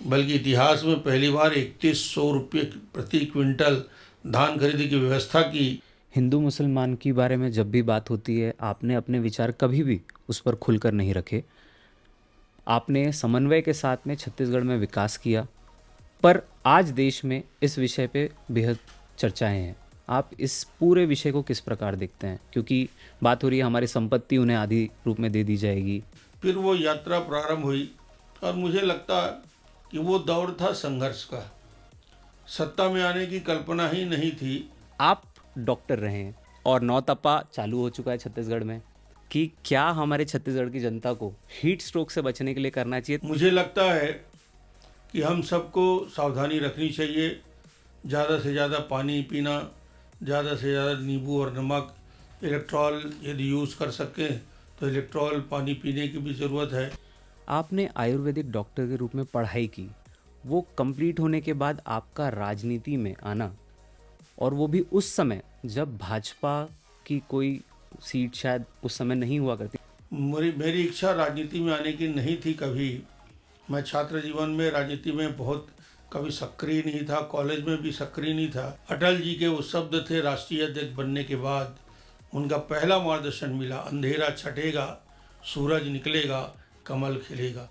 बल्कि इतिहास में पहली बार 3100 रुपये प्रति क्विंटल धान खरीदी की व्यवस्था की। हिंदू मुसलमान के बारे में जब भी बात होती है, आपने अपने विचार कभी भी उस पर खुलकर नहीं रखे। आपने समन्वय के साथ में छत्तीसगढ़ में विकास किया, पर आज देश में इस विषय पे बेहद चर्चाएं हैं। आप इस पूरे विषय को किस प्रकार देखते हैं? क्योंकि बात हो रही है हमारी संपत्ति उन्हें आधी रूप में दे दी जाएगी। फिर वो यात्रा प्रारंभ हुई और मुझे लगता कि वो दौर था संघर्ष का। सत्ता में आने की कल्पना ही नहीं थी। आप डॉक्टर रहे हैं और नौतपा चालू हो चुका है छत्तीसगढ़ में, कि क्या हमारे छत्तीसगढ़ की जनता को हीट स्ट्रोक से बचने के लिए करना चाहिए? मुझे लगता है कि हम सबको सावधानी रखनी चाहिए। ज़्यादा से ज़्यादा पानी पीना, ज़्यादा से ज़्यादा नींबू और नमक, इलेक्ट्रॉल यदि यूज़ कर सकें तो इलेक्ट्रॉल पानी पीने की भी ज़रूरत है। आपने आयुर्वेदिक डॉक्टर के रूप में पढ़ाई की, वो कंप्लीट होने के बाद आपका राजनीति में आना, और वो भी उस समय जब भाजपा की कोई सीट शायद उस समय नहीं हुआ करती। मेरी इच्छा राजनीति में आने की नहीं थी कभी। मैं छात्र जीवन में राजनीति में बहुत कभी सक्रिय नहीं था, कॉलेज में भी सक्रिय नहीं था। अटल जी के वो शब्द थे राष्ट्रीय अध्यक्ष बनने के बाद, उनका पहला मार्गदर्शन मिला, अंधेरा छटेगा, सूरज निकलेगा, कमल खिलेगा।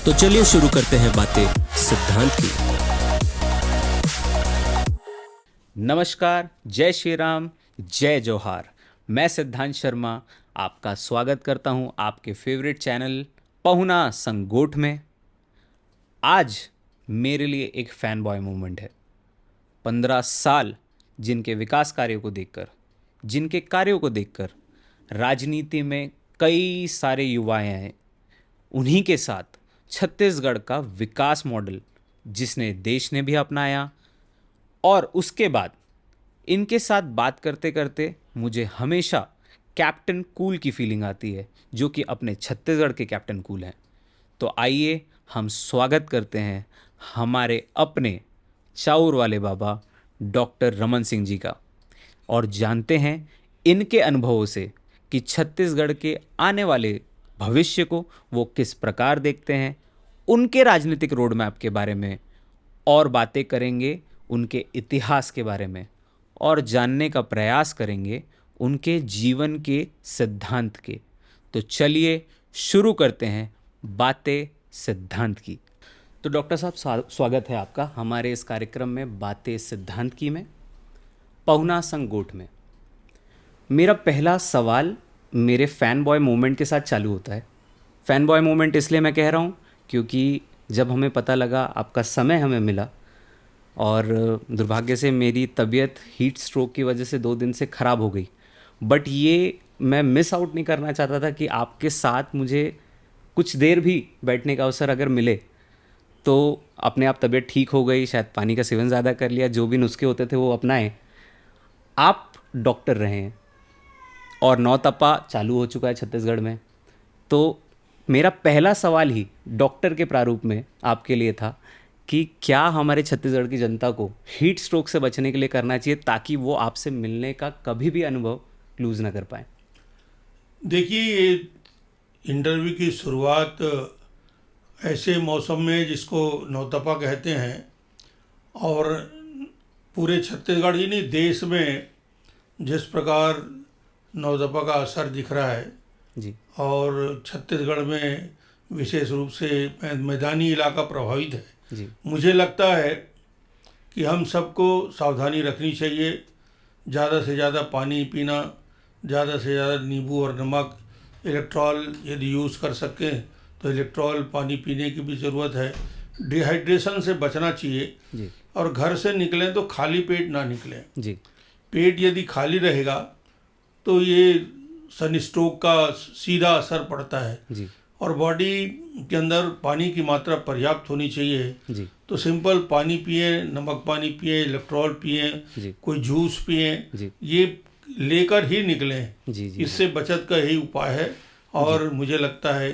तो चलिए शुरू करते हैं बातें सिद्धांत की। नमस्कार, जय श्री राम, जय जोहार। मैं सिद्धांत शर्मा आपका स्वागत करता हूं आपके फेवरेट चैनल पहुना संगोठ में। आज मेरे लिए एक फैन बॉय मूवमेंट है। 15 साल जिनके विकास कार्यों को देखकर, जिनके कार्यों को देखकर राजनीति में कई सारे युवाएं हैं, उन्हीं के साथ छत्तीसगढ़ का विकास मॉडल जिसने देश ने भी अपनाया, और उसके बाद इनके साथ बात करते करते मुझे हमेशा कैप्टन कूल की फीलिंग आती है, जो कि अपने छत्तीसगढ़ के कैप्टन कूल हैं। तो आइए हम स्वागत करते हैं हमारे अपने चाउर वाले बाबा डॉक्टर रमन सिंह जी का, और जानते हैं इनके अनुभवों से कि छत्तीसगढ़ के आने वाले भविष्य को वो किस प्रकार देखते हैं, उनके राजनीतिक रोड मैप के बारे में, और बातें करेंगे उनके इतिहास के बारे में, और जानने का प्रयास करेंगे उनके जीवन के सिद्धांत के। तो चलिए शुरू करते हैं बातें सिद्धांत की। तो डॉक्टर साहब, स्वागत है आपका हमारे इस कार्यक्रम में बातें सिद्धांत की में, पहुना संगोठ में। मेरा पहला सवाल मेरे फ़ैन बॉय मूवमेंट के साथ चालू होता है। फ़ैन बॉय मूवमेंट इसलिए मैं कह रहा हूँ क्योंकि जब हमें पता लगा, आपका समय हमें मिला, और दुर्भाग्य से मेरी तबीयत हीट स्ट्रोक की वजह से 2 दिन से ख़राब हो गई, बट ये मैं मिस आउट नहीं करना चाहता था कि आपके साथ मुझे कुछ देर भी बैठने का अवसर अगर मिले तो अपने आप तबीयत ठीक हो गई, शायद पानी का सेवन ज़्यादा कर लिया, जो भी नुस्खे होते थे वो अपनाए। आप डॉक्टर रहे हैं और नौतपा चालू हो चुका है छत्तीसगढ़ में, तो मेरा पहला सवाल ही डॉक्टर के प्रारूप में आपके लिए था कि क्या हमारे छत्तीसगढ़ की जनता को हीट स्ट्रोक से बचने के लिए करना चाहिए, ताकि वो आपसे मिलने का कभी भी अनुभव लूज़ ना कर पाए। देखिए, ये इंटरव्यू की शुरुआत ऐसे मौसम में जिसको नौतपा कहते हैं, और पूरे छत्तीसगढ़ ही नहीं देश में जिस प्रकार नौतपा का असर दिख रहा है जी, और छत्तीसगढ़ में विशेष रूप से मैदानी इलाका प्रभावित है जी, मुझे लगता है कि हम सबको सावधानी रखनी चाहिए। ज़्यादा से ज़्यादा पानी पीना, ज़्यादा से ज़्यादा नींबू और नमक, इलेक्ट्रॉल यदि यूज़ कर सकें तो इलेक्ट्रॉल पानी पीने की भी ज़रूरत है। डिहाइड्रेशन से बचना चाहिए, जी, और घर से निकलें तो खाली पेट ना निकलें। जी, पेट यदि खाली रहेगा तो ये सनस्ट्रोक का सीधा असर पड़ता है, जी, और बॉडी के अंदर पानी की मात्रा पर्याप्त होनी चाहिए। जी, तो सिंपल पानी पिए, नमक पानी पिए, इलेक्ट्रॉल पिए, जी, कोई जूस पिए। जी, ये लेकर ही निकलें। जी जी इससे बचत का यही उपाय है और मुझे लगता है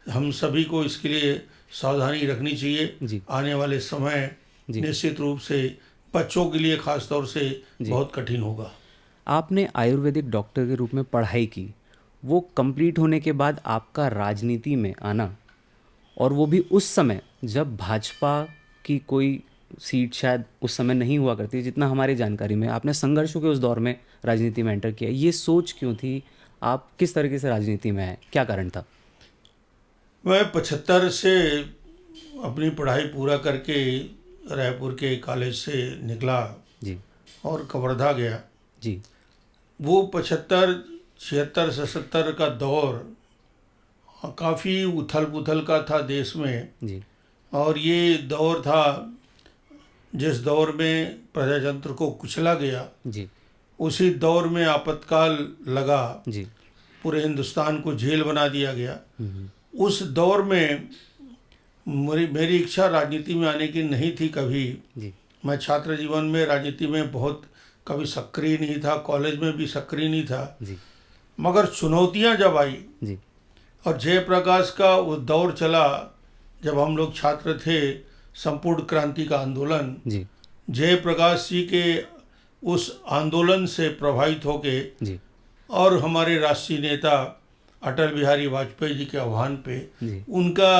हम सभी को इसके लिए सावधानी रखनी चाहिए। जी आने वाले समय जी। निश्चित रूप से बच्चों के लिए खास तौर से बहुत कठिन होगा। आपने आयुर्वेदिक डॉक्टर के रूप में पढ़ाई की, वो कंप्लीट होने के बाद आपका राजनीति में आना, और वो भी उस समय जब भाजपा की कोई सीट शायद उस समय नहीं हुआ करती, जितना हमारी जानकारी में आपने संघर्षों के उस दौर में राजनीति में एंटर किया, ये सोच क्यों थी? आप किस तरीके से राजनीति में आए, क्या कारण था? मैं 75 से अपनी पढ़ाई पूरा करके रायपुर के कॉलेज से निकला जी और कवर्धा गया। जी वो 75, 76, 77 का दौर काफ़ी उथल पुथल का था देश में। जी और ये दौर था जिस दौर में प्रजातंत्र को कुचला गया, जी उसी दौर में आपातकाल लगा, जी पूरे हिंदुस्तान को जेल बना दिया गया। उस दौर में मेरी इच्छा राजनीति में आने की नहीं थी कभी। जी मैं छात्र जीवन में राजनीति में बहुत कभी सक्रिय नहीं था, कॉलेज में भी सक्रिय नहीं था। जी मगर चुनौतियां जब आई जी और जयप्रकाश का वो दौर चला, जब हम लोग छात्र थे, संपूर्ण क्रांति का आंदोलन, जी जयप्रकाश जी के उस आंदोलन से प्रभावित होके जी और हमारे राष्ट्रीय नेता अटल बिहारी वाजपेयी जी के आह्वान पे जी उनका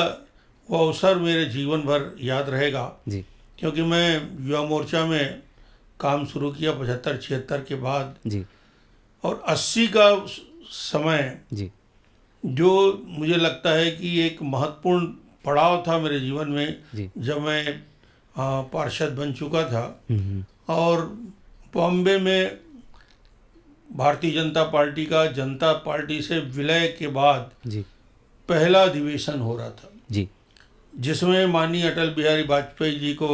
वो अवसर मेरे जीवन भर याद रहेगा। जी क्योंकि मैं युवा मोर्चा में काम शुरू किया 75-76 के बाद, जी और 80 का समय जी जो मुझे लगता है कि एक महत्वपूर्ण पड़ाव था मेरे जीवन में, जी जब मैं पार्षद बन चुका था हम्म, और बॉम्बे में भारतीय जनता पार्टी का जनता पार्टी से विलय के बाद जी पहला अधिवेशन हो रहा था, जी जिसमें माननीय अटल बिहारी वाजपेयी जी को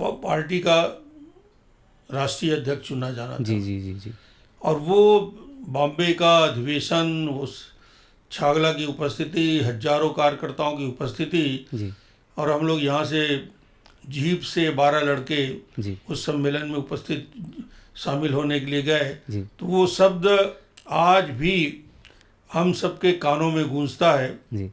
पार्टी का राष्ट्रीय अध्यक्ष चुना जाना था। जी जी जी जी और वो बॉम्बे का अधिवेशन, उस छागला की उपस्थिति, हजारों कार्यकर्ताओं की उपस्थिति, जी और हम लोग यहाँ से जीप से 12 लड़के जी उस सम्मेलन में उपस्थित शामिल होने के लिए गए। जी तो वो शब्द आज भी हम सबके कानों में गूंजता है। जी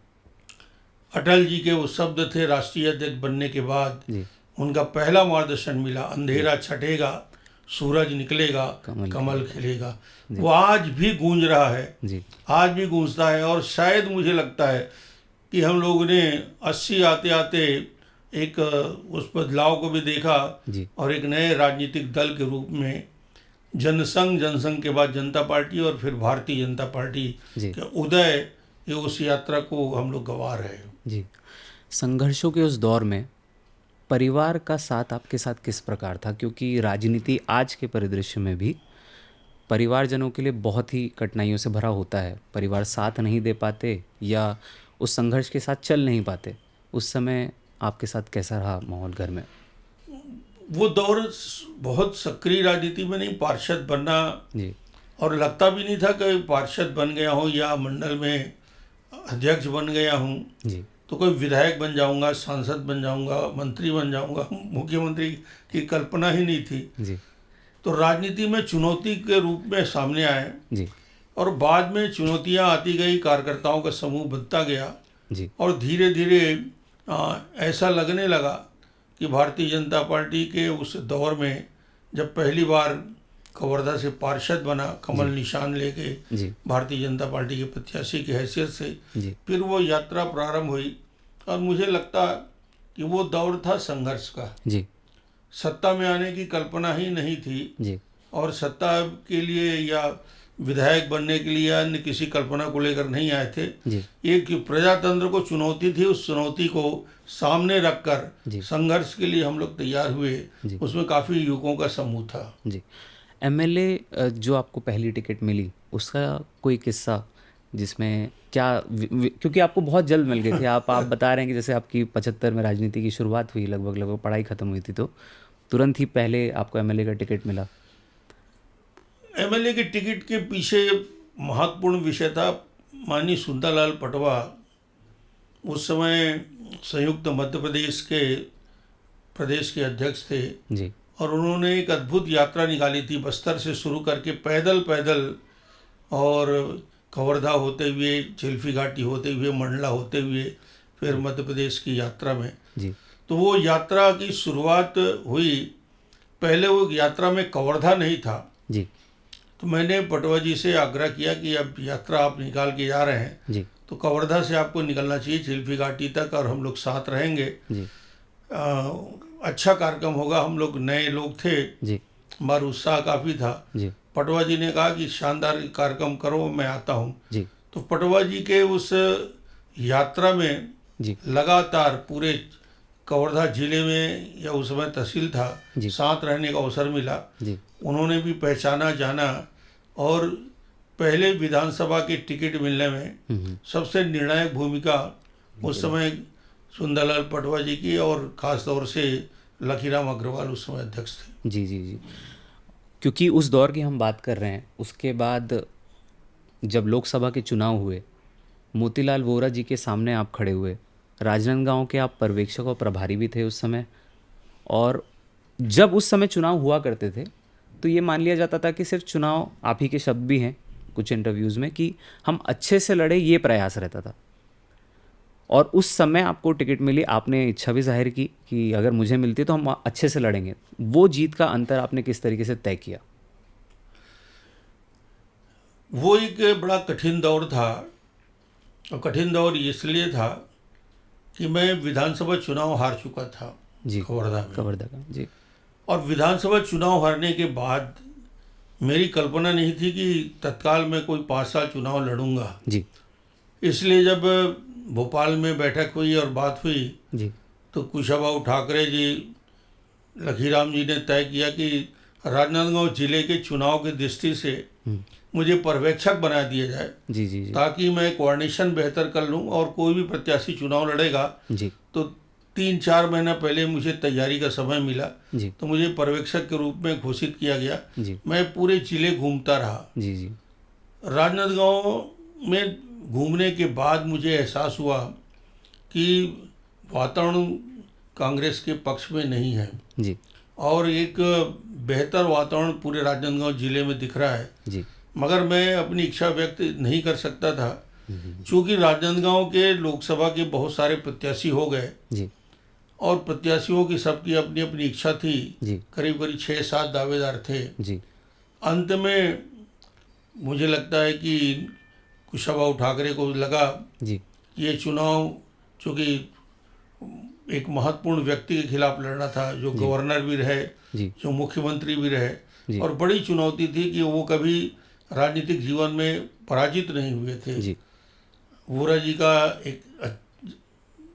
अटल जी के वो शब्द थे राष्ट्रीय अध्यक्ष बनने के बाद, जी उनका पहला मार्गदर्शन मिला, अंधेरा छटेगा, सूरज निकलेगा, कमल खिलेगा। वो आज भी गूंज रहा है, जी आज भी गूंजता है। और शायद मुझे लगता है कि हम लोगों ने 80 आते आते एक उस बदलाव को भी देखा जी और एक नए राजनीतिक दल के रूप में जनसंघ के बाद जनता पार्टी और फिर भारतीय जनता पार्टी जी के उदय, ये उस यात्रा को हम लोग गंवा रहे हैं। जी। संघर्षों के उस दौर में परिवार का साथ आपके साथ किस प्रकार था? क्योंकि राजनीति आज के परिदृश्य में भी परिवारजनों के लिए बहुत ही कठिनाइयों से भरा होता है। परिवार साथ नहीं दे पाते या उस संघर्ष के साथ चल नहीं पाते। उस समय आपके साथ कैसा रहा माहौल घर में? वो दौर बहुत सक्रिय राजनीति में नहीं, पार्षद बनना, जी और लगता भी नहीं था कि पार्षद बन गया हूँ या मंडल में अध्यक्ष बन गया हूँ जी तो कोई विधायक बन जाऊँगा, सांसद बन जाऊँगा, मंत्री बन जाऊँगा। मुख्यमंत्री की कल्पना ही नहीं थी। जी तो राजनीति में चुनौती के रूप में सामने आए जी और बाद में चुनौतियां आती गई, कार्यकर्ताओं का समूह बनता गया जी और धीरे धीरे ऐसा लगने लगा कि भारतीय जनता पार्टी के उस दौर में जब पहली बार कवर्धा से पार्षद बना, कमल निशान लेके जी भारतीय जनता पार्टी के प्रत्याशी की हैसियत से, जी फिर वो यात्रा प्रारंभ हुई। और मुझे लगता कि वो दौर था संघर्ष का। जी सत्ता में आने की कल्पना ही नहीं थी जी और सत्ता के लिए या विधायक बनने के लिए अन्य किसी कल्पना को लेकर नहीं आए थे। जी एक प्रजातंत्र को चुनौती थी, उस चुनौती को सामने रखकर संघर्ष के लिए हम लोग तैयार हुए। उसमें काफ़ी युवकों का समूह था। जी। एमएलए जो आपको पहली टिकट मिली, उसका कोई किस्सा जिसमें क्या क्योंकि आपको बहुत जल्द मिल गए थे। आप बता रहे हैं कि जैसे आपकी 75 में राजनीति की शुरुआत हुई, लगभग पढ़ाई ख़त्म हुई थी, तो तुरंत ही पहले आपको एमएलए का टिकट मिला। एमएलए की टिकट के पीछे महत्वपूर्ण विषय था, माननीय सुंदरलाल पटवा उस समय संयुक्त मध्य प्रदेश के अध्यक्ष थे जी और उन्होंने एक अद्भुत यात्रा निकाली थी, बस्तर से शुरू करके पैदल पैदल और कवर्धा होते हुए, चिल्फी घाटी होते हुए, मंडला होते हुए, फिर मध्य प्रदेश की यात्रा में। जी तो वो यात्रा की शुरुआत हुई, पहले वो यात्रा में कवर्धा नहीं था। जी तो मैंने पटवा जी से आग्रह किया कि अब यात्रा आप निकाल के जा रहे हैं जी तो कवर्धा से आपको निकलना चाहिए चिल्फी घाटी तक, और हम लोग साथ रहेंगे। जी अच्छा कार्यक्रम होगा। हम लोग नए लोग थे, जी हमारा उत्साह काफ़ी था। जी पटवा जी ने कहा कि शानदार कार्यक्रम करो, मैं आता हूँ। जी तो पटवा जी के उस यात्रा में जी लगातार पूरे कवर्धा जिले में, या उस समय तहसील था, जी। साथ रहने का अवसर मिला। जी उन्होंने भी पहचाना जाना, और पहले विधानसभा के टिकट मिलने में सबसे निर्णायक भूमिका उस समय सुंदरलाल पटवा जी की, और ख़ास तौर से लखीराम अग्रवाल उस समय अध्यक्ष थे। जी जी जी क्योंकि उस दौर की हम बात कर रहे हैं, उसके बाद जब लोकसभा के चुनाव हुए, मोतीलाल वोरा जी के सामने आप खड़े हुए। राजनांदगांव के आप पर्यवेक्षक और प्रभारी भी थे उस समय, और जब उस समय चुनाव हुआ करते थे तो ये मान लिया जाता था कि सिर्फ चुनाव, आप ही के शब्द भी हैं कुछ इंटरव्यूज़ में, कि हम अच्छे से लड़े, ये प्रयास रहता था। और उस समय आपको टिकट मिली, आपने इच्छा भी जाहिर की कि अगर मुझे मिलती तो हम अच्छे से लड़ेंगे। वो जीत का अंतर आपने किस तरीके से तय किया? वो एक बड़ा कठिन दौर था, और कठिन दौर इसलिए था कि मैं विधानसभा चुनाव हार चुका था जी कवर्धा में। कवर्धा का जी और विधानसभा चुनाव हारने के बाद मेरी कल्पना नहीं थी कि तत्काल में कोई 5 साल चुनाव लड़ूंगा। जी इसलिए जब भोपाल में बैठक हुई और बात हुई, जी तो कुशाभाऊ ठाकरे जी, लखीराम जी ने तय किया कि राजनांदगांव जिले के चुनाव की दृष्टि से मुझे पर्यवेक्षक बना दिया जाए, जी जी जी ताकि मैं कोऑर्डिनेशन बेहतर कर लूं, और कोई भी प्रत्याशी चुनाव लड़ेगा जी तो 3-4 महीना पहले मुझे तैयारी का समय मिला। जी तो मुझे पर्यवेक्षक के रूप में घोषित किया गया। जी मैं पूरे जिले घूमता रहा। जी जी राजनांदगांव में घूमने के बाद मुझे एहसास हुआ कि वातावरण कांग्रेस के पक्ष में नहीं है, जी और एक बेहतर वातावरण पूरे राजनांदगांव जिले में दिख रहा है। जी मगर मैं अपनी इच्छा व्यक्त नहीं कर सकता था, क्योंकि राजनांदगांव के लोकसभा के बहुत सारे प्रत्याशी हो गए, जी और प्रत्याशियों की सबकी अपनी अपनी इच्छा थी। जी करीब करीब 6-7 दावेदार थे। जी अंत में मुझे लगता है कि कुशाभाऊ ठाकरे को लगा जी कि ये चुनाव, चूँकि एक महत्वपूर्ण व्यक्ति के खिलाफ लड़ना था, जो गवर्नर भी रहे, जी जो मुख्यमंत्री भी रहे, जी। और बड़ी चुनौती थी कि वो कभी राजनीतिक जीवन में पराजित नहीं हुए थे। जी वोरा जी का एक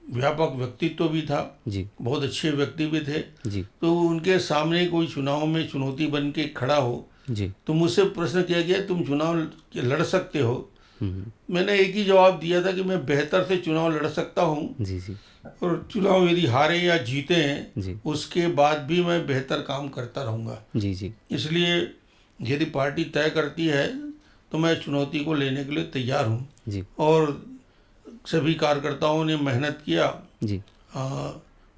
व्यापक व्यक्तित्व भी था, जी बहुत अच्छे व्यक्ति भी थे। जी तो उनके सामने कोई चुनाव में चुनौती बन के खड़ा हो, जी तो मुझसे प्रश्न किया गया, तुम चुनाव लड़ सकते हो? मैंने एक ही जवाब दिया था कि मैं बेहतर से चुनाव लड़ सकता हूँ, जी जी और चुनाव यदि हारे या जीते जी। हैं उसके बाद भी मैं बेहतर काम करता रहूँगा। जी जी इसलिए यदि पार्टी तय करती है तो मैं चुनौती को लेने के लिए तैयार हूँ। जी और सभी कार्यकर्ताओं ने मेहनत किया। जी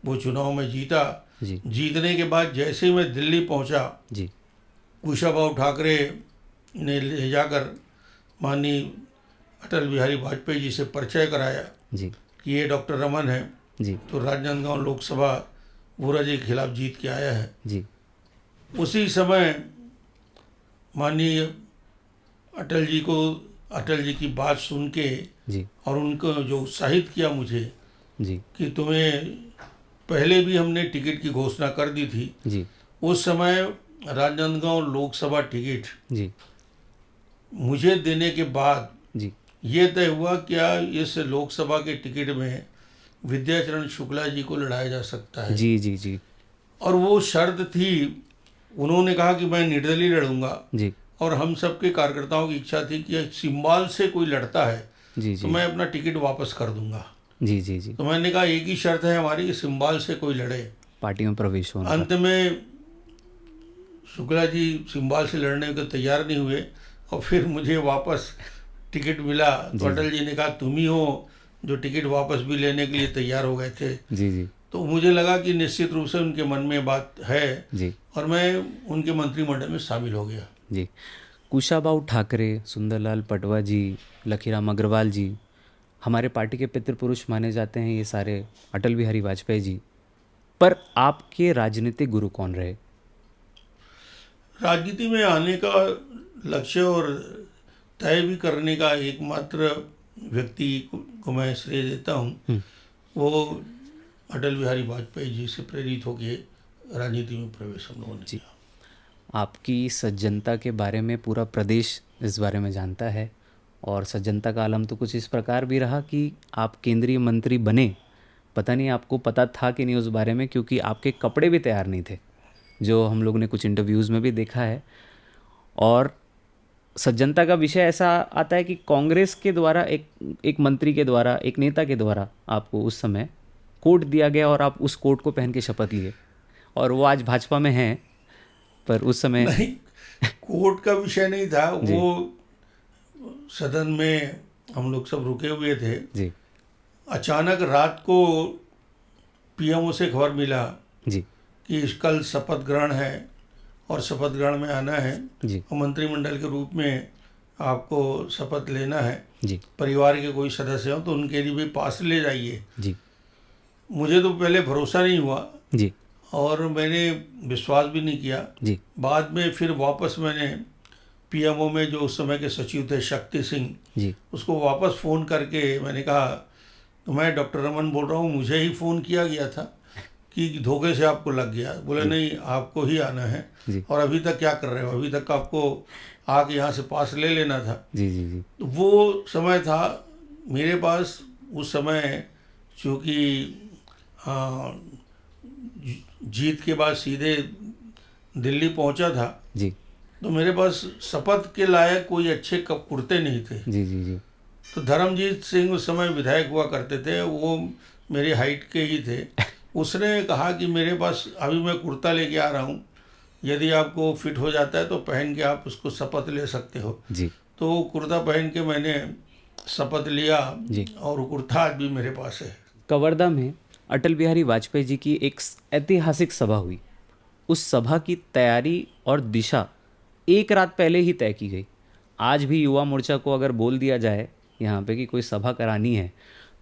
वो चुनाव में जीता। जी जीतने के बाद जैसे ही मैं दिल्ली पहुँचा, जी कुशाभाऊ ठाकरे ने ले जाकर माननीय अटल बिहारी वाजपेयी जी से परिचय कराया जी कि ये डॉक्टर रमन है, जी तो राजनांदगांव लोकसभा वोरा जी के खिलाफ जीत के आया है। जी उसी समय माननीय अटल जी की बात सुन के जी और उनको जो उत्साहित किया मुझे जी कि तुम्हें पहले भी हमने टिकट की घोषणा कर दी थी, जी उस समय राजनांदगांव लोकसभा टिकट जी मुझे देने के बाद जी ये तय हुआ क्या इस लोकसभा के टिकट में विद्याचरण शुक्ला जी को लड़ाया जा सकता है। जी जी जी और वो शर्त थी, उन्होंने कहा कि मैं निर्दलीय लड़ूंगा, जी और हम सबके कार्यकर्ताओं की इच्छा थी कि सिंबाल से कोई लड़ता है जी तो मैं अपना टिकट वापस कर दूंगा। जी जी जी तो मैंने कहा एक ही शर्त है हमारी कि सिंबाल से कोई लड़े। पार्टी में प्रवेश होना। अंत में शुक्ला जी सिंबाल से लड़ने को तैयार नहीं हुए, और फिर मुझे वापस टिकट मिला तो अटल जी ने कहा तुम ही हो जो टिकट वापस भी लेने के लिए तैयार हो गए थे। जी जी तो मुझे लगा कि निश्चित रूप से उनके मन में बात है जी और मैं उनके मंत्रिमंडल में शामिल हो गया। जी। कुशाभाऊ ठाकरे, सुंदरलाल पटवा जी, लखीराम अग्रवाल जी, हमारे पार्टी के पितृपुरुष माने जाते हैं ये सारे, अटल बिहारी वाजपेयी जी। पर आपके राजनीतिक गुरु कौन रहे? राजनीति में आने का लक्ष्य और तय भी करने का एकमात्र व्यक्ति को मैं श्रेय देता हूँ, वो अटल बिहारी वाजपेयी जी से प्रेरित होकर राजनीति में प्रवेश हम लोगों ने किया। आपकी सज्जनता के बारे में पूरा प्रदेश इस बारे में जानता है, और सज्जनता का आलम तो कुछ इस प्रकार भी रहा कि आप केंद्रीय मंत्री बने। पता नहीं आपको पता था कि नहीं उस बारे में, क्योंकि आपके कपड़े भी तैयार नहीं थे, जो हम लोग ने कुछ इंटरव्यूज़ में भी देखा है। और सज्जनता का विषय ऐसा आता है कि कांग्रेस के द्वारा एक मंत्री के द्वारा, एक नेता के द्वारा आपको उस समय कोट दिया गया और आप उस कोट को पहन के शपथ लिए, और वो आज भाजपा में हैं, पर उस समय नहीं, कोर्ट का विषय नहीं था वो। सदन में हम लोग सब रुके हुए थे जी अचानक रात को पीएमओ से खबर मिला जी कि कल शपथ ग्रहण है और शपथ ग्रहण में आना है जी और मंत्रिमंडल के रूप में आपको शपथ लेना है। जी परिवार के कोई सदस्य हो तो उनके लिए भी पास ले जाइए। जी मुझे तो पहले भरोसा नहीं हुआ जी और मैंने विश्वास भी नहीं किया। जी बाद में फिर वापस मैंने पीएमओ में जो उस समय के सचिव थे शक्ति सिंह, जी उसको वापस फ़ोन करके मैंने कहा तो मैं डॉक्टर रमन बोल रहा हूँ, मुझे ही फ़ोन किया गया था कि धोखे से आपको लग गया। बोले नहीं, आपको ही आना है जी और अभी तक क्या कर रहे हो, अभी तक आपको आके यहाँ से पास ले लेना था। जी जी जी तो वो समय था मेरे पास उस समय, चूँकि जीत के बाद सीधे दिल्ली पहुँचा था, जी तो मेरे पास शपथ के लायक कोई अच्छे कुर्ते नहीं थे। जी जी जी तो धर्मजीत सिंह उस समय विधायक हुआ करते थे, वो मेरी हाइट के ही थे। उसने कहा कि मेरे पास अभी मैं कुर्ता लेके आ रहा हूँ, यदि आपको फिट हो जाता है तो पहन के आप उसको शपथ ले सकते हो। जी तो कुर्ता पहन के मैंने शपथ लिया जी। और वो कुर्ता आज भी मेरे पास है। कवर्धा में अटल बिहारी वाजपेयी जी की एक ऐतिहासिक सभा हुई। उस सभा की तैयारी और दिशा एक रात पहले ही तय की गई। आज भी युवा मोर्चा को अगर बोल दिया जाए यहाँ पे कि कोई सभा करानी है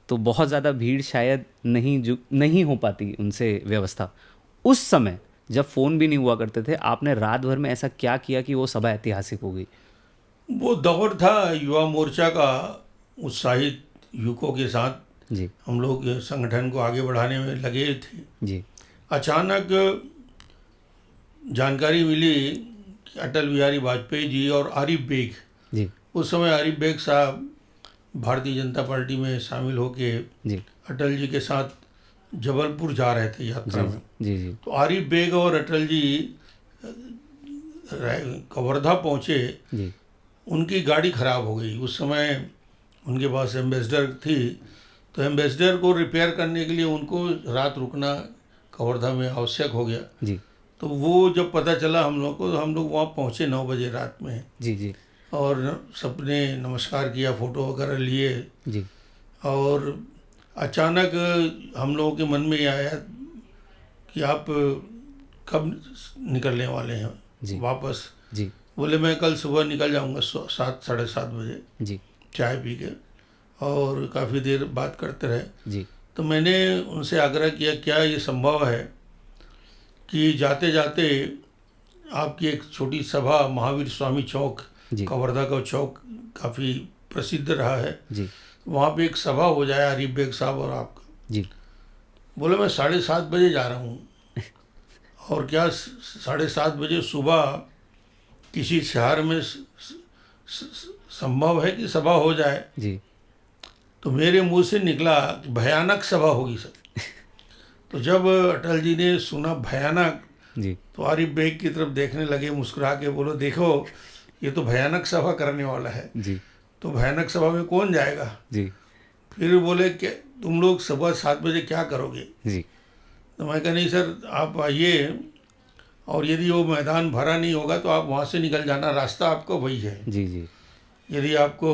तो बहुत ज़्यादा भीड़ शायद नहीं हो पाती उनसे व्यवस्था। उस समय जब फ़ोन भी नहीं हुआ करते थे, आपने रात भर में ऐसा क्या किया कि वो सभा ऐतिहासिक हो गई? वो दौर था युवा मोर्चा का, उत्साहित युवकों के साथ जी हम लोग संगठन को आगे बढ़ाने में लगे थे। जी अचानक जानकारी मिली कि अटल बिहारी वाजपेयी जी और आरिफ बेग, जी उस समय आरिफ बेग साहब भारतीय जनता पार्टी में शामिल होके जी अटल जी के साथ जबलपुर जा रहे थे यात्रा में। जी जी तो आरिफ बेग और अटल जी कवर्धा पहुँचे, जी उनकी गाड़ी ख़राब हो गई। उस समय उनके पास एम्बेसडर थी, तो एम्बेसडर को रिपेयर करने के लिए उनको रात रुकना कवर्धा में आवश्यक हो गया। जी तो वो जब पता चला हम लोग को, तो हम लोग वहाँ पहुँचे 9 बजे रात में जी जी और सबने नमस्कार किया, फ़ोटो वगैरह लिए। जी और अचानक हम लोगों के मन में ये आया कि आप कब निकलने वाले हैं जी वापस? जी बोले मैं कल सुबह निकल जाऊंगा 7 साढ़े 7 बजे जी चाय पी के, और काफ़ी देर बात करते रहे। जी तो मैंने उनसे आग्रह किया क्या ये संभव है कि जाते जाते आपकी एक छोटी सभा महावीर स्वामी चौक, जी कवर्धा का चौक काफ़ी प्रसिद्ध रहा है, जी वहाँ पे एक सभा हो जाए आरिफ बेग साहब और आपका। जी बोले मैं 7:30 बजे जा रहा हूँ। और क्या 7:30 बजे सुबह किसी शहर में संभव है कि सभा हो जाए? जी तो मेरे मुंह से निकला कि भयानक सभा होगी सर। तो जब अटल जी ने सुना भयानक, जी तो आरिफ बेग की तरफ देखने लगे, मुस्कुरा के बोलो देखो ये तो भयानक सभा करने वाला है, जी तो भयानक सभा में कौन जाएगा? जी फिर बोले कि तुम लोग सुबह 7 बजे क्या करोगे? जी तो मैं कहा नहीं सर, आप आइए और यदि वो मैदान भरा नहीं होगा तो आप वहाँ से निकल जाना, रास्ता आपका वही है। जी जी यदि आपको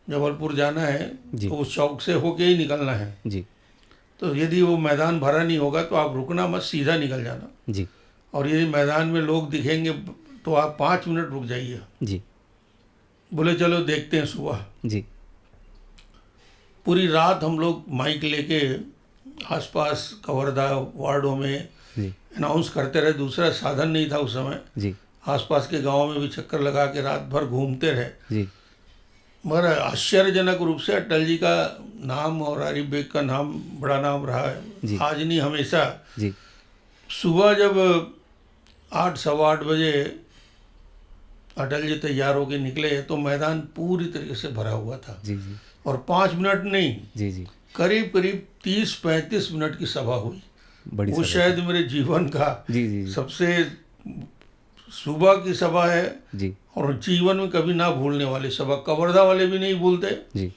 जबलपुर जाना है जी। तो उस चौक से होके ही निकलना है। जी तो यदि वो मैदान भरा नहीं होगा तो आप रुकना मत, सीधा निकल जाना। जी और यदि मैदान में लोग दिखेंगे तो आप 5 मिनट रुक जाइए। जी बोले चलो देखते हैं सुबह। जी पूरी रात हम लोग माइक लेके आसपास कवर्धा वार्डों में जी अनाउंस करते रहे। दूसरा साधन नहीं था उस समय। जी आसपास के गांव में भी चक्कर लगा के रात भर घूमते रहे। जी मगर आश्चर्यजनक रूप से अटल जी का नाम और आरिफ बेग का नाम बड़ा नाम रहा जी। है, आज नहीं हमेशा। जी सुबह जब 8 सवा 8 बजे अटल जी तैयार होके निकले तो मैदान पूरी तरीके से भरा हुआ था। जी जी और 5 मिनट नहीं, जी जी करीब करीब 30-35 मिनट की सभा हुई। बड़ी वो सभा शायद मेरे जीवन का जी जी जी सबसे सुबह की सभा है जी और जीवन में कभी ना भूलने वाली सभा। कवर्धा वाले भी नहीं भूलते। जी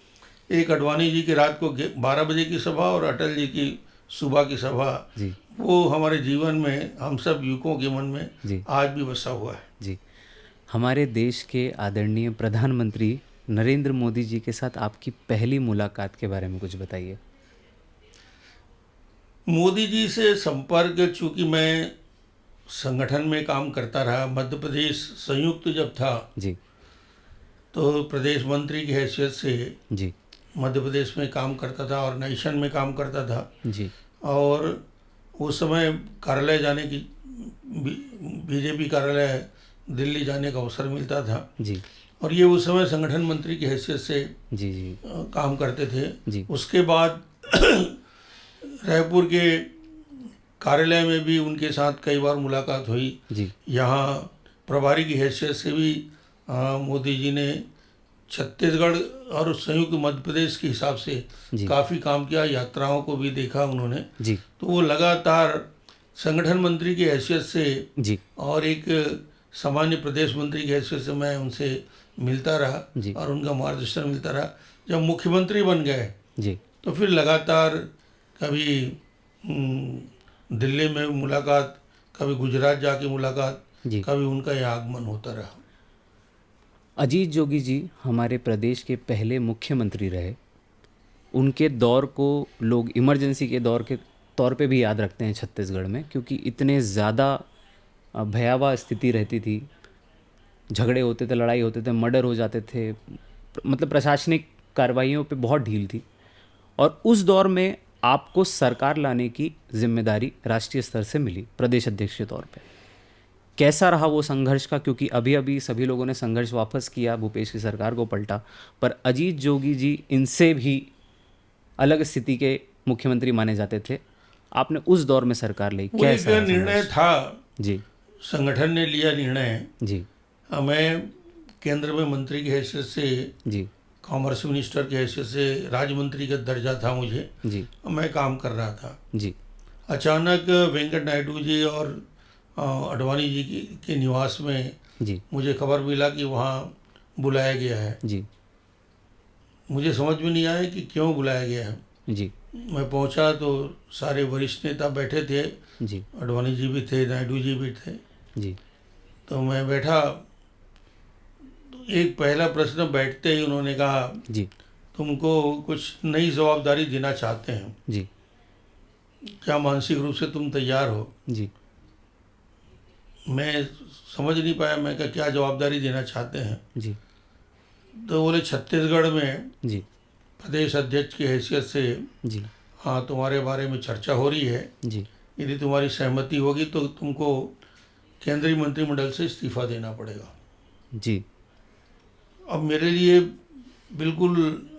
एक अडवाणी जी की रात को 12 बजे की सभा और अटल जी की सुबह की सभा, जी वो हमारे जीवन में, हम सब युवकों के मन में जी आज भी बसा हुआ है। जी। हमारे देश के आदरणीय प्रधानमंत्री नरेंद्र मोदी जी के साथ आपकी पहली मुलाकात के बारे में कुछ बताइए। मोदी जी से संपर्क, चूँकि मैं संगठन में काम करता रहा, मध्य प्रदेश संयुक्त जब था जी तो प्रदेश मंत्री की हैसियत से जी मध्य प्रदेश में काम करता था, ऑर्गेनाइजेशन में काम करता था। जी और उस समय कार्यालय जाने की, बीजेपी कार्यालय दिल्ली जाने का अवसर मिलता था। जी और ये उस समय संगठन मंत्री की हैसियत से जी जी काम करते थे। जी उसके बाद रायपुर के कार्यालय में भी उनके साथ कई बार मुलाकात हुई। जी यहाँ प्रभारी की हैसियत से भी मोदी जी ने छत्तीसगढ़ और संयुक्त मध्य प्रदेश के हिसाब से जी। काफ़ी काम किया, यात्राओं को भी देखा उन्होंने। जी तो वो लगातार संगठन मंत्री की हैसियत से जी और एक सामान्य प्रदेश मंत्री की हैसियत से मैं उनसे मिलता जी। रहा और उनका मार्गदर्शन मिलता रहा। जब मुख्यमंत्री बन गए जी तो फिर लगातार कभी दिल्ली में मुलाकात, कभी गुजरात जाके मुलाकात, जी। कभी उनका यहाँ आगमन होता रहा। अजीत जोगी जी हमारे प्रदेश के पहले मुख्यमंत्री रहे। उनके दौर को लोग इमरजेंसी के दौर के तौर पे भी याद रखते हैं छत्तीसगढ़ में, क्योंकि इतने ज़्यादा भयावह स्थिति रहती थी। झगड़े होते थे, लड़ाई होते थे, मर्डर हो जाते थे, मतलब प्रशासनिक कार्रवाइयों पे बहुत ढील थी। और उस दौर में आपको सरकार लाने की जिम्मेदारी राष्ट्रीय स्तर से मिली प्रदेश अध्यक्ष के तौर पे। कैसा रहा वो संघर्ष का? क्योंकि अभी अभी सभी लोगों ने संघर्ष वापस किया, भूपेश की सरकार को पलटा, पर अजीत जोगी जी इनसे भी अलग स्थिति के मुख्यमंत्री माने जाते थे। आपने उस दौर में सरकार ली, वो एक कैसा निर्णय था, जी संगठन ने लिया निर्णय। जी मैं केंद्र में मंत्री की हैसियत से, जी कॉमर्स मिनिस्टर की हैसियत से, राज्य मंत्री का दर्जा था मुझे, जी मैं काम कर रहा था। जी अचानक वेंकट नायडू जी और अडवाणी जी के निवास में जी मुझे खबर मिला कि वहाँ बुलाया गया है। जी मुझे समझ में नहीं आया कि क्यों बुलाया गया है। जी मैं पहुँचा तो सारे वरिष्ठ नेता बैठे थे, जी अडवाणी जी भी थे, नायडू जी भी थे। जी तो मैं बैठा, तो एक पहला प्रश्न बैठते ही उन्होंने कहा, जी तुमको कुछ नई जवाबदारी देना चाहते हैं, जी क्या मानसिक रूप से तुम तैयार हो? जी मैं समझ नहीं पाया, मैं कहा क्या जवाबदारी देना चाहते हैं? जी तो बोले छत्तीसगढ़ में जी प्रदेश अध्यक्ष की हैसियत से जी हाँ तुम्हारे बारे में चर्चा हो रही है, जी यदि तुम्हारी सहमति होगी तो तुमको केंद्रीय मंत्रिमंडल से इस्तीफा देना पड़ेगा। जी अब मेरे लिए बिल्कुल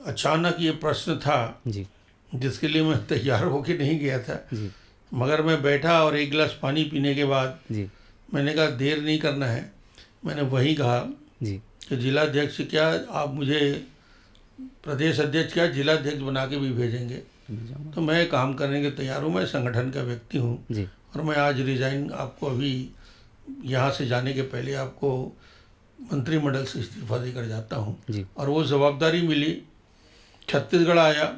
अचानक ये प्रश्न था जी जिसके लिए मैं तैयार होके नहीं गया था। जी मगर मैं बैठा और एक गिलास पानी पीने के बाद जी मैंने कहा देर नहीं करना है। मैंने वही कहा जी कि जिलाध्यक्ष क्या आप मुझे, प्रदेश अध्यक्ष क्या जिलाध्यक्ष बना के भी भेजेंगे तो मैं काम करने के तैयार हूँ। मैं संगठन का व्यक्ति हूँ जी और मैं आज रिज़ाइन, आपको अभी यहाँ से जाने के पहले आपको मंत्रिमंडल से इस्तीफा देकर जाता हूँ। जी और वो जवाबदारी मिली, छत्तीसगढ़ आया।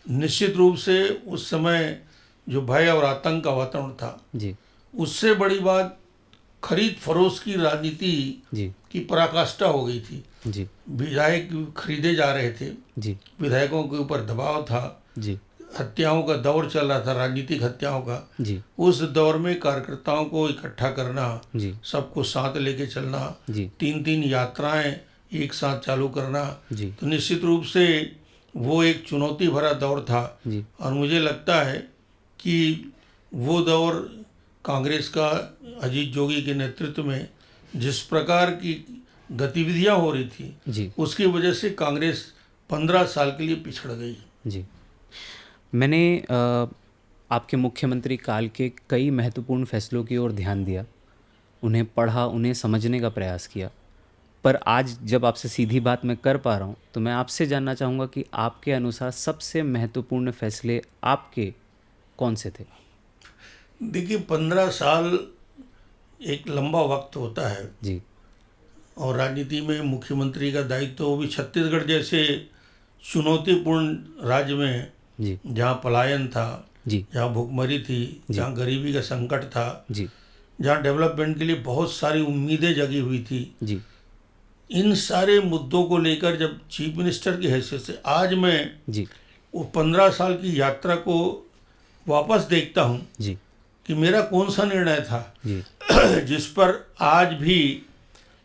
निश्चित रूप से उस समय जो भय और आतंक का वातावरण था, जी उससे बड़ी बात खरीद फरोश की राजनीति जी की पराकाष्ठा हो गई थी। जी विधायक खरीदे जा रहे थे, जी विधायकों के ऊपर दबाव था, जी हत्याओं का दौर चल रहा था, राजनीतिक हत्याओं का, जी उस दौर में कार्यकर्ताओं को इकट्ठा करना, जी सबको साथ लेके चलना, जी 3-3 यात्राएं एक साथ चालू करना, जी तो निश्चित रूप से वो एक चुनौती भरा दौर था। जी और मुझे लगता है कि वो दौर कांग्रेस का अजीत जोगी के नेतृत्व में जिस प्रकार की गतिविधियां हो रही थी, जी उसकी वजह से कांग्रेस 15 साल के लिए पिछड़ गई। जी मैंने आपके मुख्यमंत्री काल के कई महत्वपूर्ण फैसलों की ओर ध्यान दिया, उन्हें पढ़ा, उन्हें समझने का प्रयास किया। पर आज जब आपसे सीधी बात मैं कर पा रहा हूँ तो मैं आपसे जानना चाहूँगा कि आपके अनुसार सबसे महत्वपूर्ण फैसले आपके कौन से थे? देखिए, 15 साल एक लंबा वक्त होता है, जी और राजनीति में मुख्यमंत्री का दायित्व, वो भी छत्तीसगढ़ जैसे चुनौतीपूर्ण राज्य में, जी जहाँ पलायन था, जी जहाँ भुखमरी थी, जहाँ गरीबी का संकट था, जी जहाँ डेवलपमेंट के लिए बहुत सारी उम्मीदें जगी हुई थी। जी इन सारे मुद्दों को लेकर जब चीफ मिनिस्टर की हैसियत से आज मैं जी वो 15 साल की यात्रा को वापस देखता हूँ जी कि मेरा कौन सा निर्णय था जी जिस पर आज भी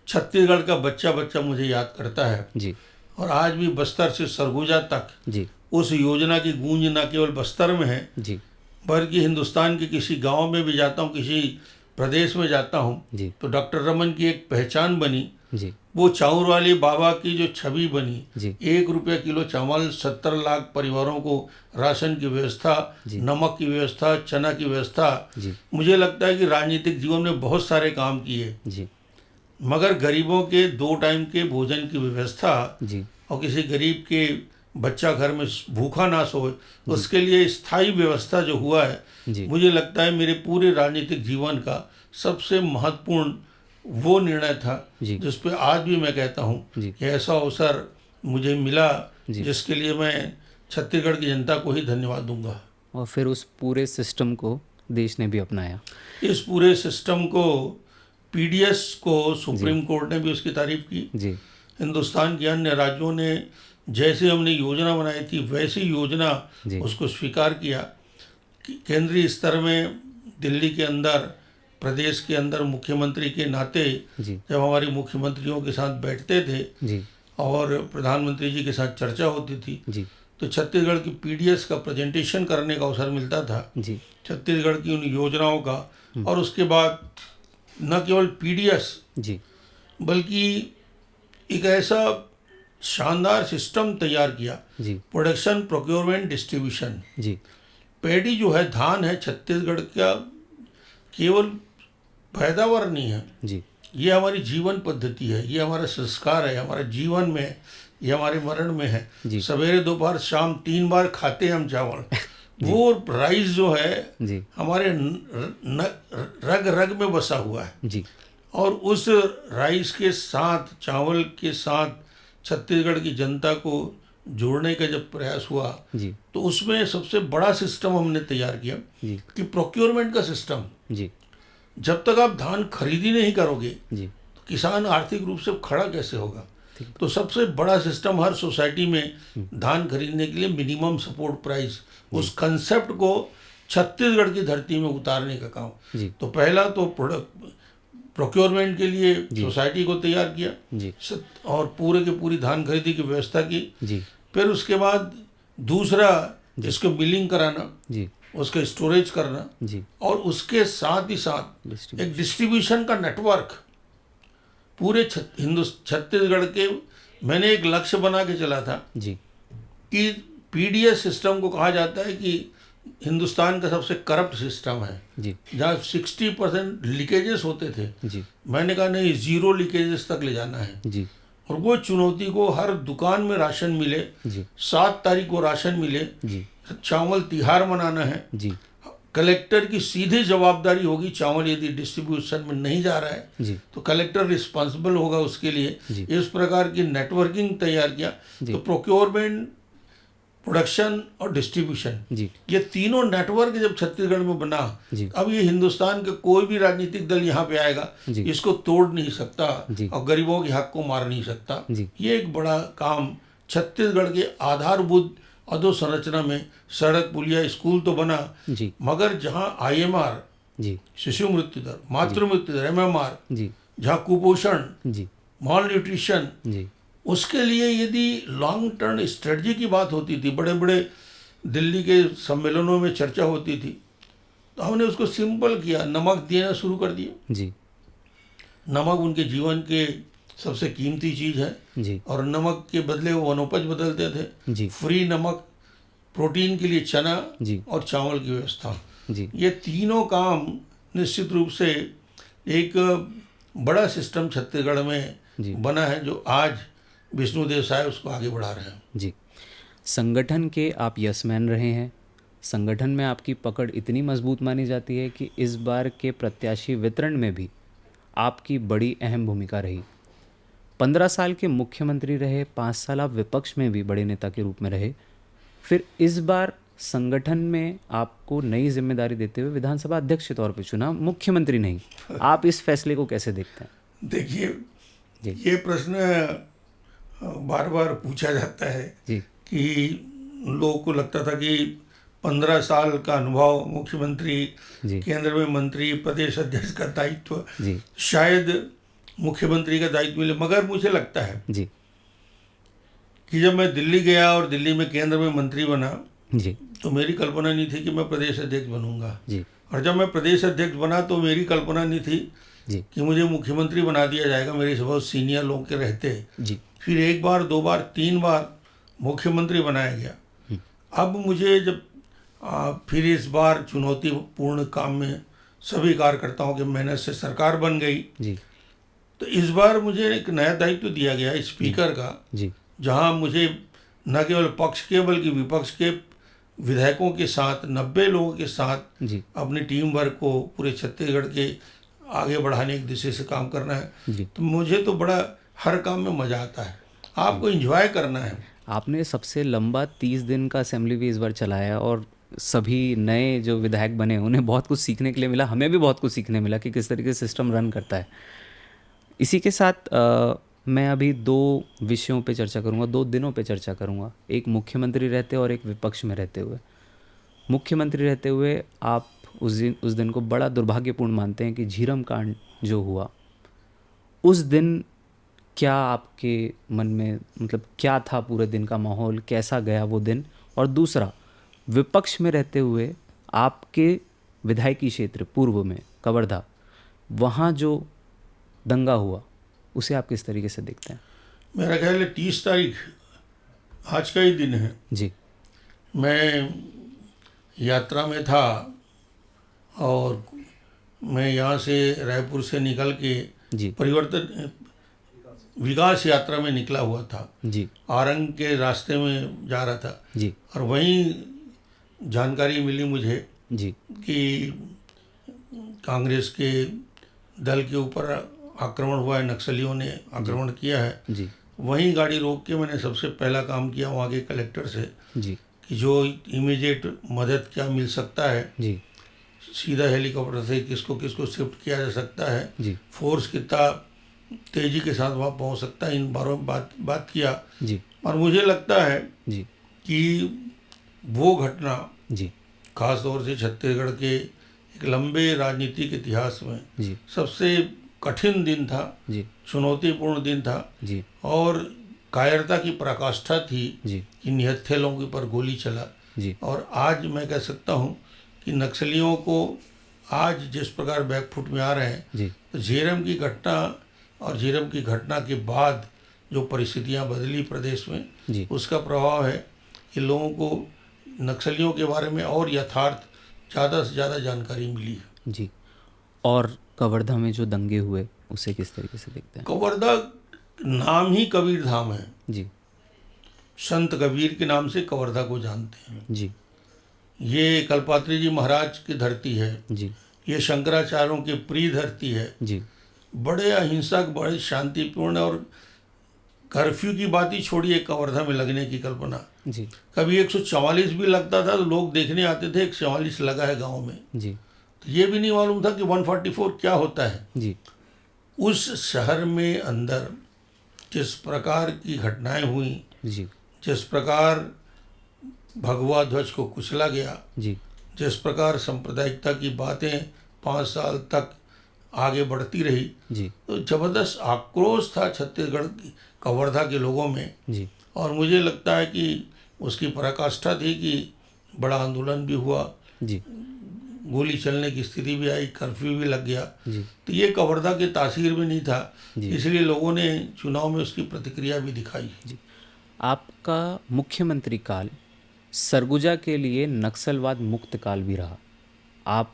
छत्तीसगढ़ का बच्चा बच्चा मुझे याद करता है, जी और आज भी बस्तर से सरगुजा तक जी उस योजना की गूंज न केवल बस्तर में है, जी बल्कि हिंदुस्तान के किसी गांव में भी जाता हूं, किसी प्रदेश में जाता हूं, जी तो डॉक्टर रमन की एक पहचान बनी। जी वो चाउर वाले बाबा की जो छवि बनी, जी 1 रुपया किलो चावल, 70 लाख परिवारों को राशन की व्यवस्था, जी। नमक की व्यवस्था, चना की व्यवस्था। जी मुझे लगता है कि राजनीतिक जीवन में बहुत सारे काम किए, जी मगर गरीबों के 2 टाइम के भोजन की व्यवस्था जी और किसी गरीब के बच्चा घर में भूखा ना सोए, उसके लिए स्थायी व्यवस्था जो हुआ है, जी मुझे लगता है मेरे पूरे राजनीतिक जीवन का सबसे महत्वपूर्ण वो निर्णय था, जी। जिस पे आज भी मैं कहता हूँ जी। कि ऐसा अवसर मुझे मिला, जी। जिसके लिए मैं छत्तीसगढ़ की जनता को ही धन्यवाद दूंगा। और फिर उस पूरे सिस्टम को देश ने भी अपनाया। इस पूरे सिस्टम को, पीडीएस को सुप्रीम कोर्ट ने भी उसकी तारीफ की। जी हिंदुस्तान के अन्य राज्यों ने जैसे हमने योजना बनाई थी वैसी योजना जी। उसको स्वीकार किया। केंद्रीय स्तर में दिल्ली के अंदर, प्रदेश के अंदर मुख्यमंत्री के नाते जी जब हमारी मुख्यमंत्रियों के साथ बैठते थे जी और प्रधानमंत्री जी के साथ चर्चा होती थी, जी तो छत्तीसगढ़ की पीडीएस का प्रेजेंटेशन करने का अवसर मिलता था, जी छत्तीसगढ़ की उन योजनाओं का। और उसके बाद न केवल पीडीएस जी बल्कि एक ऐसा शानदार सिस्टम तैयार किया, जी प्रोडक्शन, प्रोक्योरमेंट, डिस्ट्रीब्यूशन। जी पैडी जो है, धान है, छत्तीसगढ़ का केवल पैदावार नहीं है, जी ये हमारी जीवन पद्धति है, ये हमारा संस्कार है, हमारे जीवन में है, ये हमारे मरण में है। जी। सवेरे दोपहर शाम 3 बार खाते हैं हम चावल। वो राइस जो है जी हमारे रग रग में बसा हुआ है, जी और उस राइस के साथ, चावल के साथ छत्तीसगढ़ की जनता को जोड़ने का जब प्रयास हुआ, जी तो उसमें सबसे बड़ा सिस्टम हमने तैयार किया जी कि प्रोक्योरमेंट का सिस्टम। जी जब तक आप धान खरीद ही नहीं करोगे जी तो किसान आर्थिक रूप से खड़ा कैसे होगा। तो सबसे बड़ा सिस्टम, हर सोसाइटी में धान खरीदने के लिए मिनिमम सपोर्ट प्राइस, उस कंसेप्ट को छत्तीसगढ़ की धरती में उतारने का काम। जी तो पहला तो प्रोक्योरमेंट के लिए सोसाइटी को तैयार किया जी और पूरे की पूरी धान खरीदी की व्यवस्था की। जी फिर उसके बाद दूसरा, इसको मिलिंग कराना, जी उसका स्टोरेज करना, जी और उसके साथ ही साथ एक डिस्ट्रीब्यूशन का नेटवर्क पूरे छत्तीसगढ़ के। मैंने एक लक्ष्य बना के चला था जी कि पीडीएस सिस्टम को कहा जाता है कि हिंदुस्तान का सबसे करप्ट सिस्टम है, जी जहाँ 60% लीकेजेस होते थे। जी मैंने कहा नहीं, 0 लीकेजेस तक ले जाना है, जी और वो चुनौती को हर दुकान में राशन मिले, जी 7 तारीख को राशन मिले, जी चावल तिहार मनाना है। जी कलेक्टर की सीधी जवाबदारी होगी, चावल यदि डिस्ट्रीब्यूशन में नहीं जा रहा है जी तो कलेक्टर रिस्पांसिबल होगा उसके लिए। जी। इस प्रकार की नेटवर्किंग तैयार किया। तो प्रोक्योरमेंट, प्रोडक्शन और डिस्ट्रीब्यूशन, जी ये तीनों नेटवर्क जब छत्तीसगढ़ में बना, जी। अब ये हिंदुस्तान का कोई भी राजनीतिक दल यहाँ पे आएगा, जी। इसको तोड़ नहीं सकता जी। और गरीबों के हक को मार नहीं सकता। जी। ये एक बड़ा काम छत्तीसगढ़ के आधारभूत अधोसंरचना में सड़क पुलिया स्कूल तो बना, जी मगर जहाँ IMR जी शिशु मृत्यु दर, मातृ मृत्यु दर MMR, जी जहाँ कुपोषण, जी मॉल न्यूट्रिशन, जी उसके लिए यदि लॉन्ग टर्म स्ट्रेटजी की बात होती थी, बड़े बड़े दिल्ली के सम्मेलनों में चर्चा होती थी, तो हमने उसको सिंपल किया, नमक देना शुरू कर दिया। जी नमक उनके जीवन के सबसे कीमती चीज़ है जी और नमक के बदले वो वनोपज बदलते थे। जी फ्री नमक, प्रोटीन के लिए चना जी और चावल की व्यवस्था, जी ये तीनों काम निश्चित रूप से एक बड़ा सिस्टम छत्तीसगढ़ जी। में बना है, जो आज विष्णुदेव साय उसको आगे बढ़ा रहे हैं। जी। संगठन के आप यसमैन रहे हैं। संगठन में आपकी पकड़ इतनी मजबूत मानी जाती है कि इस बार के प्रत्याशी वितरण में भी आपकी बड़ी अहम भूमिका रही। 15 साल के मुख्यमंत्री रहे, 5 साल आप विपक्ष में भी बड़े नेता के रूप में रहे। फिर इस बार संगठन में आपको नई जिम्मेदारी देते हुए विधानसभा अध्यक्ष के तौर पर चुना, मुख्यमंत्री नहीं। आप इस फैसले को कैसे देखते हैं? देखिए, जी। ये प्रश्न बार बार पूछा जाता है जी कि लोगों को लगता था कि 15 साल का अनुभव, मुख्यमंत्री, जी केंद्र में मंत्री, प्रदेश अध्यक्ष का दायित्व, जी शायद मुख्यमंत्री का दायित्व मिले। मगर मुझे लगता है जी कि जब मैं दिल्ली गया और दिल्ली में केंद्र में मंत्री बना, जी तो मेरी कल्पना नहीं थी कि मैं प्रदेश अध्यक्ष बनूंगा। जी और जब मैं प्रदेश अध्यक्ष बना तो मेरी कल्पना नहीं थी जी कि मुझे मुख्यमंत्री बना दिया जाएगा, मेरे से बहुत सीनियर लोग के रहते। जी फिर 1 बार, 2 बार, 3 बार मुख्यमंत्री बनाया गया। अब मुझे जब फिर इस बार चुनौतीपूर्ण काम में सभी कार्यकर्ताओं के मेहनत से सरकार बन गई, जी तो इस बार मुझे एक नया दायित्व दिया गया है स्पीकर का, जी जहां मुझे न केवल पक्ष के बल्कि विपक्ष के विधायकों के साथ, 90 लोगों के साथ जी अपनी टीम वर्क को पूरे छत्तीसगढ़ के आगे बढ़ाने की दिशा से काम करना है। जी। तो मुझे तो बड़ा हर काम में मज़ा आता है, आपको एंजॉय करना है। आपने सबसे लंबा 30 दिन का असेंबली भी इस बार चलाया और सभी नए जो विधायक बने उन्हें बहुत कुछ सीखने के लिए मिला, हमें भी बहुत कुछ सीखने मिला कि किस तरीके से सिस्टम रन करता है। इसी के साथ मैं अभी 2 विषयों पे चर्चा करूँगा, 2 दिनों पे चर्चा करूँगा, एक मुख्यमंत्री रहते और एक विपक्ष में रहते हुए। मुख्यमंत्री रहते हुए आप उस दिन को बड़ा दुर्भाग्यपूर्ण मानते हैं कि झीरम कांड जो हुआ, उस दिन क्या आपके मन में, मतलब क्या था पूरे दिन का माहौल, कैसा गया वो दिन? और दूसरा, विपक्ष में रहते हुए आपके विधायकी क्षेत्र पूर्व में कवर्धा, वहाँ जो दंगा हुआ उसे आप किस तरीके से देखते हैं? मेरा ख्याल है 30 तारीख आज का ही दिन है। जी मैं यात्रा में था और मैं यहाँ से रायपुर से निकल के जी विकास यात्रा में निकला हुआ था। जी आरंग के रास्ते में जा रहा था जी और वहीं जानकारी मिली मुझे जी कि कांग्रेस के दल के ऊपर आक्रमण हुआ है, नक्सलियों ने आक्रमण किया है। जी वहीं गाड़ी रोक के मैंने सबसे पहला काम किया वहाँ के कलेक्टर से जी कि जो इमीडिएट मदद क्या मिल सकता है, जी सीधा हेलीकॉप्टर से किसको किसको शिफ्ट किया जा सकता है, जी फोर्स कितना तेज़ी के साथ वहाँ पहुँच सकता है, इन बारों बात किया। जी और मुझे लगता है जी कि वो घटना जी खास तौर से छत्तीसगढ़ के एक लंबे राजनीतिक इतिहास में जी सबसे कठिन दिन था, जी चुनौतीपूर्ण दिन था जी और कायरता की पराकाष्ठा थी जी कि निहत्थे लोगों के ऊपर गोली चला। जी और आज मैं कह सकता हूँ कि नक्सलियों को आज जिस प्रकार बैकफुट में आ रहे हैं, जी तो झीरम की घटना और झीरम की घटना के बाद जो परिस्थितियाँ बदली प्रदेश में, जी उसका प्रभाव है कि लोगों को नक्सलियों के बारे में और यथार्थ ज़्यादा से ज़्यादा जानकारी मिली है। जी। और कवर्धा में जो दंगे हुए उसे किस तरीके से देखते हैं? कवर्धा नाम ही कबीर धाम है, जी संत कबीर के नाम से कवर्धा को जानते हैं। जी ये कल्पात्री जी महाराज की धरती है, जी ये शंकराचार्यों की प्रिय धरती है। जी बड़े अहिंसक, बड़े शांतिपूर्ण, और कर्फ्यू की बात ही छोड़िए, कवर्धा में लगने की कल्पना। जी कभी 144 भी लगता था तो लोग देखने आते थे 144 लगा है गांव में, जी तो ये भी नहीं मालूम था कि 144 क्या होता है। जी उस शहर में अंदर जिस प्रकार की घटनाएं हुई, जी जिस प्रकार भगवा ध्वज को कुचला गया, जी जिस प्रकार सांप्रदायिकता की बातें 5 साल तक आगे बढ़ती रही, जी तो जबरदस्त आक्रोश था छत्तीसगढ़ की कवर्धा के लोगों में। जी और मुझे लगता है कि उसकी पराकाष्ठा थी कि बड़ा आंदोलन भी हुआ, जी गोली चलने की स्थिति भी आई, कर्फ्यू भी लग गया। जी तो ये कवर्धा के तासीर में नहीं था, जी। इसलिए लोगों ने चुनाव में उसकी प्रतिक्रिया भी दिखाई। आपका मुख्यमंत्री काल सरगुजा के लिए नक्सलवाद मुक्त काल भी रहा। आप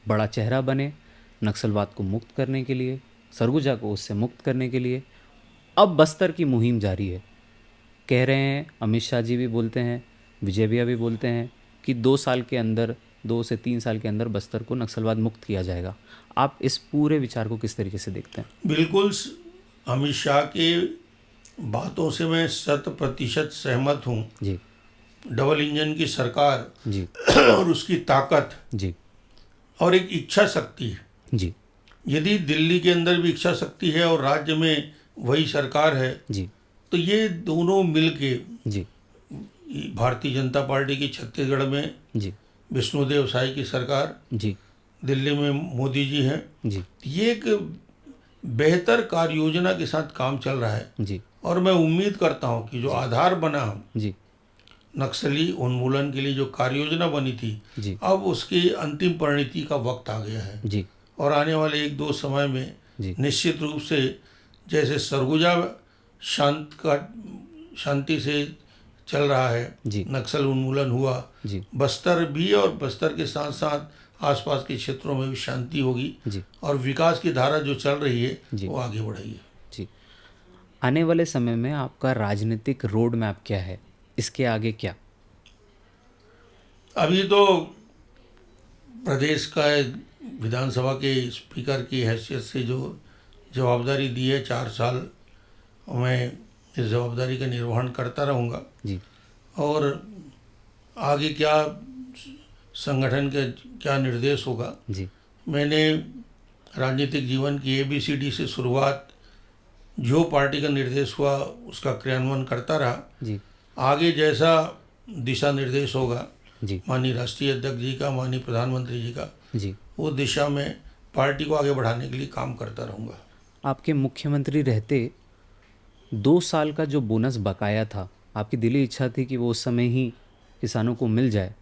बड़ा चेहरा बने नक्सलवाद को मुक्त करने के लिए, सरगुजा को उससे मुक्त करने के लिए। अब बस्तर की मुहिम जारी है। कह रहे हैं, अमित शाह जी भी बोलते हैं, विजय भैया भी बोलते हैं कि 2 साल के अंदर, 2 से 3 साल के अंदर बस्तर को नक्सलवाद मुक्त किया जाएगा। आप इस पूरे विचार को किस तरीके से देखते हैं? बिल्कुल अमित शाह के बातों से मैं 100% सहमत हूँ। जी डबल इंजन की सरकार जी और उसकी ताकत जी और एक इच्छा शक्ति है। जी यदि दिल्ली के अंदर भी इच्छा शक्ति है और राज्य में वही सरकार है, जी तो ये दोनों मिलके जी भारतीय जनता पार्टी की छत्तीसगढ़ में जी विष्णुदेव साई की सरकार, जी दिल्ली में मोदी जी हैं, जी ये एक बेहतर कार्य योजना के साथ काम चल रहा है। जी और मैं उम्मीद करता हूँ कि जो आधार बना जी नक्सली उन्मूलन के लिए, जो कार्य योजना बनी थी, जी अब उसकी अंतिम परिणति का वक्त आ गया है। जी और आने वाले 1-2 समय में जी निश्चित रूप से जैसे सरगुजा शांति से चल रहा है, जी नक्सल उन्मूलन हुआ, जी बस्तर भी, और बस्तर के साथ साथ आसपास के क्षेत्रों में भी शांति होगी जी और विकास की धारा जो चल रही है जी। वो आगे बढ़ेगी। जी। आने वाले समय में आपका राजनीतिक रोड मैप क्या है? इसके आगे क्या? अभी तो प्रदेश का विधानसभा के स्पीकर की हैसियत से जो जवाबदारी दी है 4 साल, मैं इस जवाबदारी का निर्वहन करता रहूँगा। जी और आगे क्या संगठन का क्या निर्देश होगा, जी मैंने राजनीतिक जीवन की ABCD से शुरुआत, जो पार्टी का निर्देश हुआ उसका क्रियान्वयन करता रहा। जी आगे जैसा दिशा निर्देश होगा जी माननीय राष्ट्रीय अध्यक्ष जी का, माननीय प्रधानमंत्री जी का, जी वो दिशा में पार्टी को आगे बढ़ाने के लिए काम करता रहूँगा। आपके मुख्यमंत्री रहते 2 साल का जो बोनस बकाया था, आपकी दिली इच्छा थी कि वो उस समय ही किसानों को मिल जाए,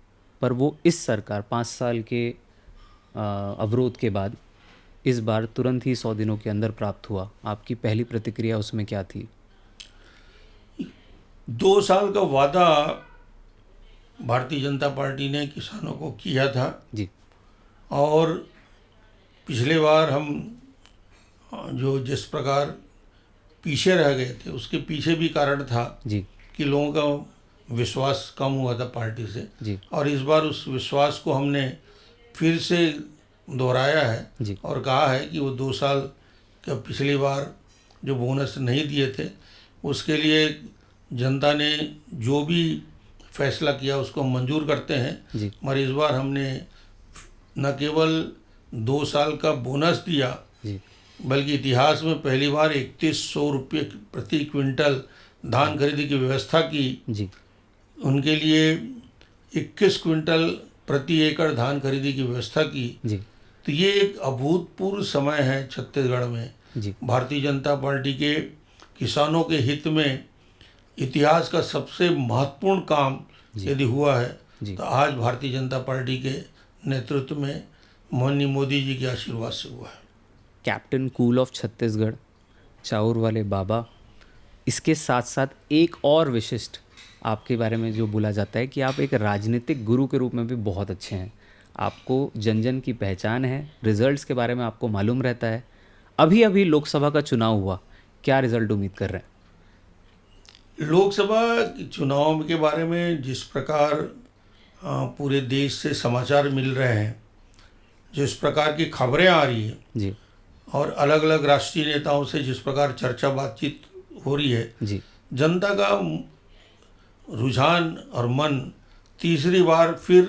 पर वो इस सरकार 5 साल के अवरोध के बाद इस बार तुरंत ही 100 दिनों के अंदर प्राप्त हुआ। आपकी पहली प्रतिक्रिया उसमें क्या थी? 2 साल का वादा भारतीय जनता पार्टी ने किसानों को किया था, जी और पिछले बार हम जो जिस प्रकार पीछे रह गए थे उसके पीछे भी कारण था जी कि लोगों का विश्वास कम हुआ था पार्टी से। जी और इस बार उस विश्वास को हमने फिर से दोहराया है जी और कहा है कि वो 2 साल का पिछली बार जो बोनस नहीं दिए थे उसके लिए जनता ने जो भी फैसला किया उसको हम मंजूर करते हैं। जी मगर इस बार हमने न केवल 2 साल का बोनस दिया, जी बल्कि इतिहास में पहली बार 3100 रुपये प्रति क्विंटल धान खरीदी की व्यवस्था की। जी उनके लिए 21 क्विंटल प्रति एकड़ धान खरीदी की व्यवस्था की। जी तो ये एक अभूतपूर्व समय है छत्तीसगढ़ में। जी भारतीय जनता पार्टी के किसानों के हित में इतिहास का सबसे महत्वपूर्ण काम यदि हुआ है जी। तो आज भारतीय जनता पार्टी के नेतृत्व में माननीय मोदी जी के आशीर्वाद से हुआ है। कैप्टन कूल ऑफ छत्तीसगढ़, चाउर वाले बाबा, इसके साथ साथ एक और विशिष्ट आपके बारे में जो बोला जाता है कि आप एक राजनीतिक गुरु के रूप में भी बहुत अच्छे हैं। आपको जन जन की पहचान है, रिजल्ट्स के बारे में आपको मालूम रहता है। अभी अभी लोकसभा का चुनाव हुआ, क्या रिजल्ट उम्मीद कर रहे हैं? लोकसभा चुनाव के बारे में जिस प्रकार पूरे देश से समाचार मिल रहे हैं, जिस प्रकार की खबरें आ रही हैं जी और अलग अलग राष्ट्रीय नेताओं से जिस प्रकार चर्चा बातचीत हो रही है, जी जनता का रुझान और मन तीसरी बार फिर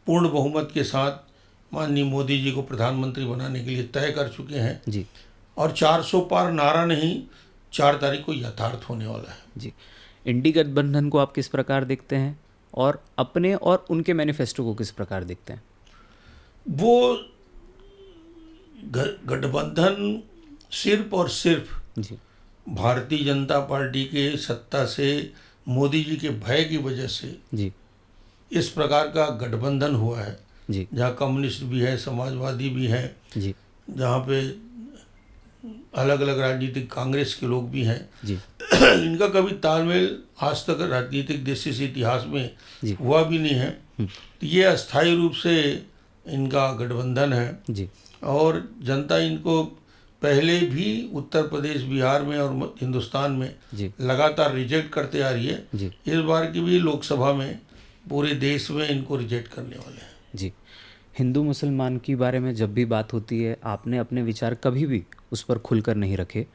पूर्ण बहुमत के साथ माननीय मोदी जी को प्रधानमंत्री बनाने के लिए तय कर चुके हैं। जी और 400 पार नारा नहीं, 4 तारीख को यथार्थ होने वाला है। जी। इंडी गठबंधन को आप किस प्रकार देखते हैं? और अपने और उनके मैनिफेस्टो को किस प्रकार देखते हैं? वो गठबंधन सिर्फ और सिर्फ जी भारतीय जनता पार्टी के सत्ता से, मोदी जी के भय की वजह से जी इस प्रकार का गठबंधन हुआ है, जी जहाँ कम्युनिस्ट भी है, समाजवादी भी है, जी जहाँ पे अलग अलग राजनीतिक कांग्रेस के लोग भी हैं। जी इनका कभी तालमेल आज तक राजनीतिक दृष्टि से इतिहास में जी हुआ भी नहीं है। तो ये अस्थायी रूप से इनका गठबंधन है जी और जनता इनको पहले भी उत्तर प्रदेश, बिहार में और हिंदुस्तान में जी लगातार रिजेक्ट करते आ रही है। जी इस बार की भी लोकसभा में पूरे देश में इनको रिजेक्ट करने वाले हैं। जी। हिंदू मुसलमान की बारे में जब भी बात होती है, आपने अपने विचार कभी भी उस पर खुलकर नहीं रखे।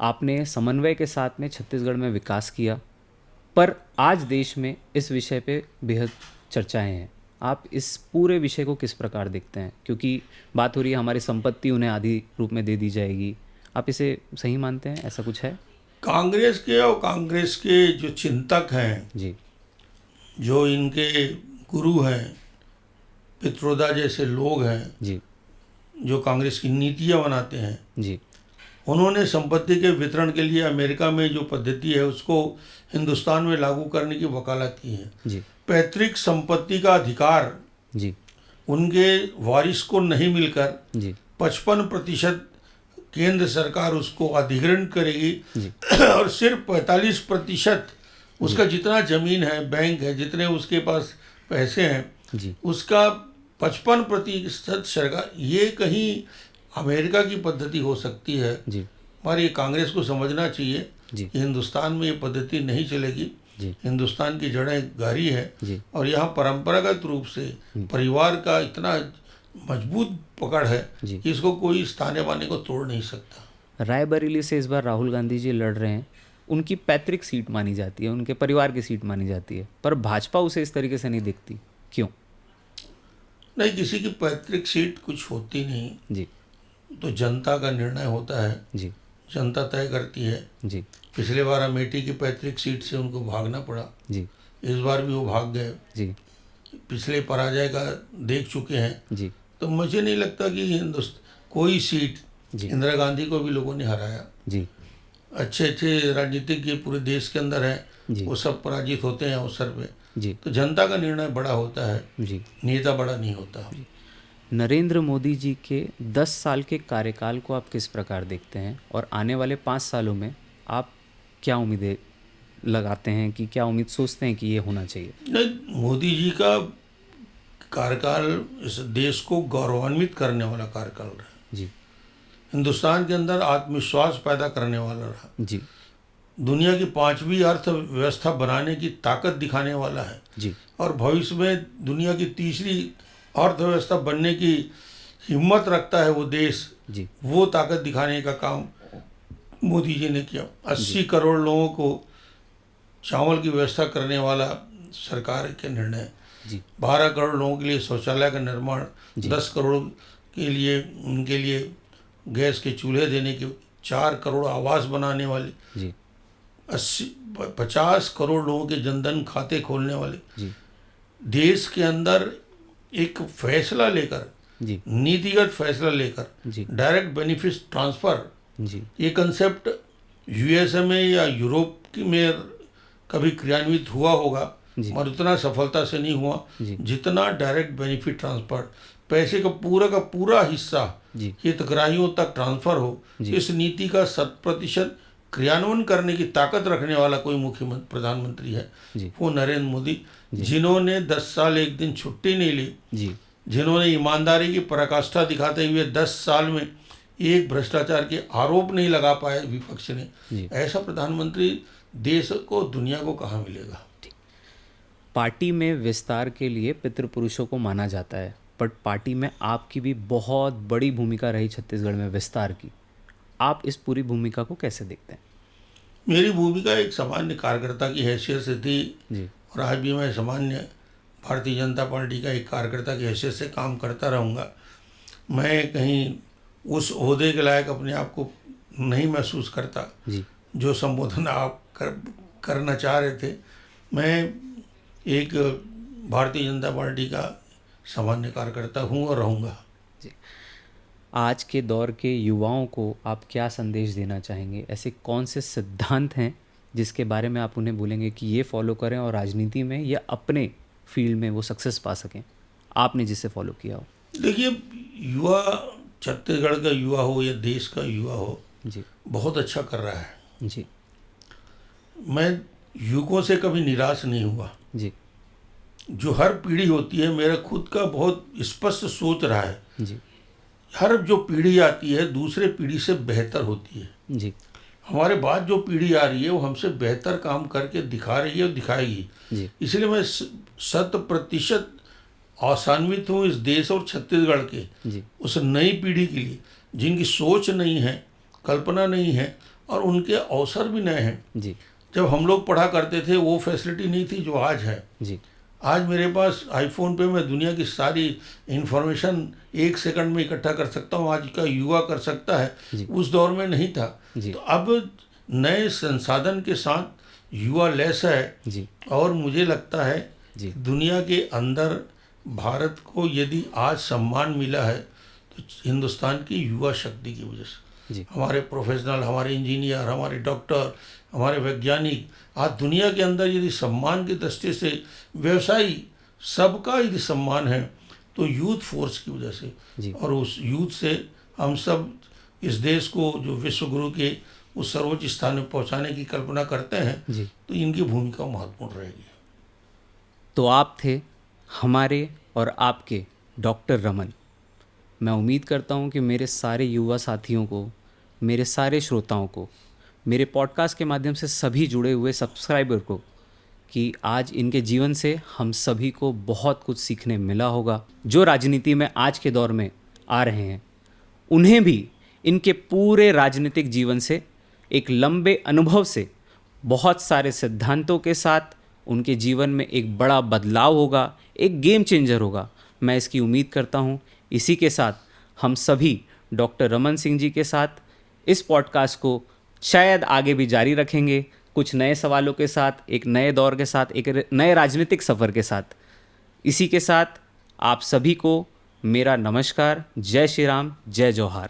आपने समन्वय के साथ में छत्तीसगढ़ में विकास किया, पर आज देश में इस विषय पे बेहद चर्चाएं हैं। आप इस पूरे विषय को किस प्रकार देखते हैं? क्योंकि बात हो रही है हमारी संपत्ति उन्हें आधी रूप में दे दी जाएगी। आप इसे सही मानते हैं? ऐसा कुछ है? कांग्रेस के और कांग्रेस के जो चिंतक हैं, जी जो इनके गुरु हैं, पित्रोदा जैसे लोग हैं, जी जो कांग्रेस की नीतियाँ बनाते हैं, जी उन्होंने संपत्ति के वितरण के लिए अमेरिका में जो पद्धति है उसको हिंदुस्तान में लागू करने की वकालत की है। जी पैतृक संपत्ति का अधिकार जी उनके वारिस को नहीं मिलकर जी 55% केंद्र सरकार उसको अधिग्रहण करेगी जी और सिर्फ 45% उसका जितना जमीन है, बैंक है, जितने उसके पास पैसे हैं, जी उसका 55% सरकार। ये कहीं अमेरिका की पद्धति हो सकती है, जी पर ये कांग्रेस को समझना चाहिए जी कि हिंदुस्तान में ये पद्धति नहीं चलेगी। जी हिंदुस्तान की जड़ें गहरी है जी और यहाँ परंपरागत रूप से परिवार का इतना मजबूत पकड़ है जी। कि इसको कोई स्थाने बाने को तोड़ नहीं सकता। रायबरेली से इस बार राहुल गांधी जी लड़ रहे हैं। उनकी पैतृक सीट मानी जाती है, उनके परिवार की सीट मानी जाती है, पर भाजपा उसे इस तरीके से नहीं देखती। क्यों? नहीं, किसी की पैतृक सीट कुछ होती नहीं, जी तो जनता का निर्णय होता है, जी जनता तय करती है। जी पिछले बार अमेठी की पैतृक सीट से उनको भागना पड़ा, जी इस बार भी वो भाग गए। जी पिछले पराजय का देख चुके हैं, जी तो मुझे नहीं लगता कि कोई सीट, जी इंदिरा गांधी को भी लोगों ने हराया। जी अच्छे अच्छे राजनीतिज्ञ पूरे देश के अंदर हैं, जी वो सब पराजित होते हैं अवसर पे। जी तो जनता का निर्णय बड़ा होता है, जी। नेता बड़ा नहीं होता। नरेंद्र मोदी जी के 10 साल के कार्यकाल को आप किस प्रकार देखते हैं, और आने वाले 5 सालों में आप क्या उम्मीदें लगाते हैं, कि क्या उम्मीद सोचते हैं कि ये होना चाहिए? नहीं, मोदी जी का कार्यकाल इस देश को गौरवान्वित करने वाला कार्यकाल रहा, जी हिंदुस्तान के अंदर आत्मविश्वास पैदा करने वाला रहा, जी दुनिया की 5वीं अर्थव्यवस्था बनाने की ताकत दिखाने वाला है, जी और भविष्य में दुनिया की 3री अर्थव्यवस्था बनने की हिम्मत रखता है वो देश। जी वो ताकत दिखाने का काम मोदी जी ने किया। 80 करोड़ लोगों को चावल की व्यवस्था करने वाला सरकार के निर्णय, जी 12 करोड़ लोगों के लिए शौचालय का निर्माण, 10 करोड़ के लिए उनके लिए गैस के चूल्हे देने के, 4 करोड़ आवास बनाने वाले, जी 50 करोड़ लोगों के जनधन खाते खोलने वाले, जी देश के अंदर एक फैसला लेकर, जी नीतिगत फैसला लेकर, जी डायरेक्ट बेनिफिट ट्रांसफ़र, जी ये कंसेप्ट यूएसए में या यूरोप में कभी क्रियान्वित हुआ होगा, जी। और उतना सफलता से नहीं हुआ जी। जितना डायरेक्ट बेनिफिट ट्रांसफर। पैसे का पूरा हिस्सा जी हितग्राहियों तक ट्रांसफर हो, जी। इस नीति का 100% क्रियान्वयन करने की ताकत रखने वाला कोई मुख्यमंत्री, प्रधानमंत्री है, जी वो नरेंद्र मोदी, जिन्होंने 10 साल एक दिन छुट्टी नहीं ली, जी जिन्होंने ईमानदारी की पराकाष्ठा दिखाते हुए 10 साल में एक भ्रष्टाचार के आरोप नहीं लगा पाए विपक्ष ने, जी। ऐसा प्रधानमंत्री देश को, दुनिया को कहाँ मिलेगा। पार्टी में विस्तार के लिए पितृपुरुषों को माना जाता है, बट पार्टी में आपकी भी बहुत बड़ी भूमिका रही छत्तीसगढ़ में विस्तार की। आप इस पूरी भूमिका को कैसे देखते हैं? मेरी भूमिका एक सामान्य कार्यकर्ता की हैसियत से थी, जी और आज भी मैं सामान्य भारतीय जनता पार्टी का एक कार्यकर्ता की हैसियत से काम करता रहूँगा। मैं कहीं उस ओहदे के लायक अपने आप को नहीं महसूस करता जी जो संबोधन आप करना चाह रहे थे। मैं एक भारतीय जनता पार्टी का सामान्य कार्यकर्ता हूँ और रहूँगा। आज के दौर के युवाओं को आप क्या संदेश देना चाहेंगे? ऐसे कौन से सिद्धांत हैं जिसके बारे में आप उन्हें बोलेंगे कि ये फॉलो करें और राजनीति में या अपने फील्ड में वो सक्सेस पा सकें, आपने जिसे फॉलो किया हो? देखिए, युवा छत्तीसगढ़ का युवा हो या देश का युवा हो, जी बहुत अच्छा कर रहा है। जी मैं युवकों से कभी निराश नहीं हुआ। जी जो हर पीढ़ी होती है, मेरा खुद का बहुत स्पष्ट सोच रहा है, जी हर जो पीढ़ी आती है दूसरे पीढ़ी से बेहतर होती है। जी हमारे बाद जो पीढ़ी आ रही है वो हमसे बेहतर काम करके दिखा रही है और दिखाएगी। जी इसलिए मैं 100% आशान्वित हूँ इस देश और छत्तीसगढ़ के जी उस नई पीढ़ी के लिए जिनकी सोच नहीं है, कल्पना नहीं है और उनके अवसर भी नए हैं। जी जब हम लोग पढ़ा करते थे वो फैसिलिटी नहीं थी जो आज है। जी आज मेरे पास आईफोन पे मैं दुनिया की सारी इंफॉर्मेशन 1 सेकंड में इकट्ठा कर सकता हूँ, आज का युवा कर सकता है, उस दौर में नहीं था। जी। तो अब नए संसाधन के साथ युवा लैस है जी और मुझे लगता है जी दुनिया के अंदर भारत को यदि आज सम्मान मिला है तो हिंदुस्तान की युवा शक्ति की वजह से। जी हमारे प्रोफेशनल, हमारे इंजीनियर, हमारे डॉक्टर, हमारे वैज्ञानिक आज दुनिया के अंदर यदि सम्मान की दृष्टि से व्यवसायी सबका यदि सम्मान है तो यूथ फोर्स की वजह से। जी। और उस यूथ से हम सब इस देश को जो विश्व गुरु के उस सर्वोच्च स्थान में पहुंचाने की कल्पना करते हैं जी। तो इनकी भूमिका महत्वपूर्ण रहेगी। तो आप थे हमारे और आपके डॉक्टर रमन। मैं उम्मीद करता हूँ कि मेरे सारे युवा साथियों को, मेरे सारे श्रोताओं को, मेरे पॉडकास्ट के माध्यम से सभी जुड़े हुए सब्सक्राइबर को कि आज इनके जीवन से हम सभी को बहुत कुछ सीखने मिला होगा। जो राजनीति में आज के दौर में आ रहे हैं उन्हें भी इनके पूरे राजनीतिक जीवन से, एक लंबे अनुभव से, बहुत सारे सिद्धांतों के साथ उनके जीवन में एक बड़ा बदलाव होगा, एक गेम चेंजर होगा। मैं इसकी उम्मीद करता हूँ। इसी के साथ हम सभी डॉक्टर रमन सिंह जी के साथ इस पॉडकास्ट को शायद आगे भी जारी रखेंगे, कुछ नए सवालों के साथ, एक नए दौर के साथ, एक नए राजनीतिक सफ़र के साथ। इसी के साथ आप सभी को मेरा नमस्कार। जय श्री राम, जय जौहार।